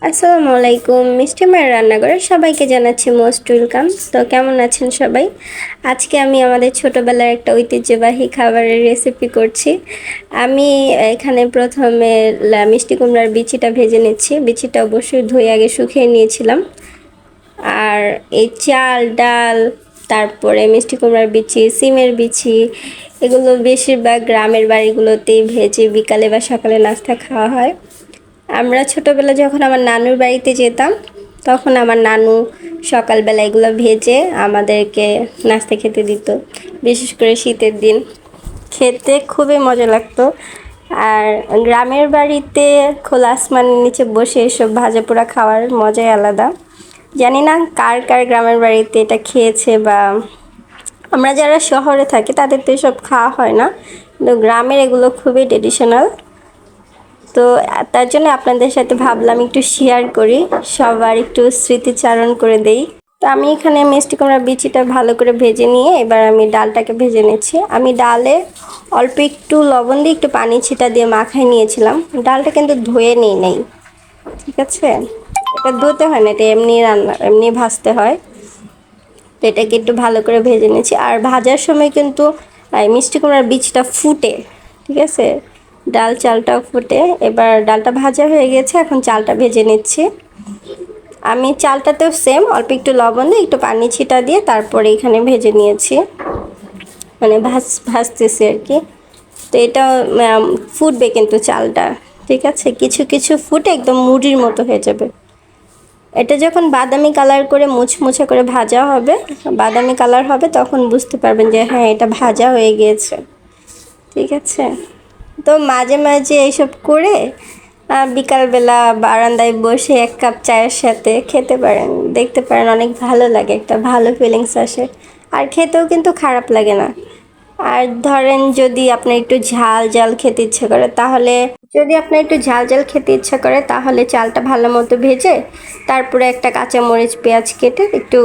আসসালামু আলাইকুম, মিষ্টি মায়ের রান্নাঘরে সবাইকে জানাচ্ছি মোস্ট ওয়েলকাম। তো কেমন আছেন সবাই? আজকে আমি আমাদের ছোটোবেলার একটা ঐতিহ্যবাহী খাবারের রেসিপি করছি। আমি এখানে প্রথমে মিষ্টি কুমড়ার বিচিটা ভেজে নিচ্ছি। বিচিটা অবশ্যই ধুয়ে আগে শুকিয়ে নিয়েছিলাম। আর এই চাল ডাল, তারপরে মিষ্টি কুমড়ার বিচি, সিমের বিচি, এগুলো বেশিরভাগ গ্রামের বাড়িগুলোতেই ভেজে বিকালে বা সকালে নাস্তা খাওয়া হয়। আমরা ছোটোবেলা যখন আমার নানুর বাড়িতে যেতাম, তখন আমার নানু সকালবেলা এগুলো ভেজে আমাদেরকে নাস্তা খেতে দিত। বিশেষ করে শীতের দিন খেতে খুবই মজা লাগতো। আর গ্রামের বাড়িতে খোলা আসমানের নিচে বসে এসব ভাজা পোড়া খাওয়ার মজাই আলাদা। জানি না কার কার গ্রামের বাড়িতে এটা খেয়েছে, বা আমরা যারা শহরে থাকি তাদের তো এসব খাওয়া হয় না, কিন্তু গ্রামের এগুলো খুবই ট্রেডিশনাল। তো তার জন্য আপনাদের সাথে ভাবলাম একটু শেয়ার করি, সবার একটু স্মৃতিচারণ করে দেই। তো আমি এখানে মিষ্টি কুমড়ার বিচিটা ভালো করে ভেজে নিয়ে এবার আমি ডালটাকে ভেজে নিচ্ছি। আমি ডালে অল্প একটু লবণ দিয়ে একটু পানি ছিটা দিয়ে মাখায় নিয়েছিলাম। ডালটা কিন্তু ধুয়ে নিই নেই, ঠিক আছে? এটা ধুতে হয় না, এটা এমনি এমনি ভাজতে হয়। তো এটাকে একটু ভালো করে ভেজে নিচ্ছি। আর ভাজার সময় কিন্তু মিষ্টি কুমড়ার বীজটা ফুটে, ঠিক আছে? ডাল চালটাও ফুটে। এবার ডালটা ভাজা হয়ে গেছে, এখন চালটা ভেজে নিচ্ছি। আমি চালটাতেও সেম অল্প একটু লবণ দিয়ে একটু পানি ছিটা দিয়ে তারপরে এখানে ভেজে নিয়েছি, মানে ভাজতেছি আর কি। তো এটা ফুটবে কিন্তু চালটা, ঠিক আছে? কিছু কিছু ফুটে একদম মুড়ির মতো হয়ে যাবে। এটা যখন বাদামি কালার করে মুচমুচে করে ভাজা হবে, বাদামি কালার হবে, তখন বুঝতে পারবেন যে হ্যাঁ এটা ভাজা হয়ে গিয়েছে, ঠিক আছে? তো মাঝে মাঝে এইসব করে বিকালবেলা বারান্দায় বসে এক কাপ চায়ের সাথে খেতে পারেন, দেখতে পারেন, অনেক ভালো লাগে, একটা ভালো ফিলিংস আসে। আর খেতেও কিন্তু খারাপ লাগে না। আর ধরেন যদি আপনার একটু ঝাল ঝাল খেতে ইচ্ছে করে, তাহলে চালটা ভালো মতো ভেজে তারপরে একটা কাঁচামরিচ পেঁয়াজ কেটে একটু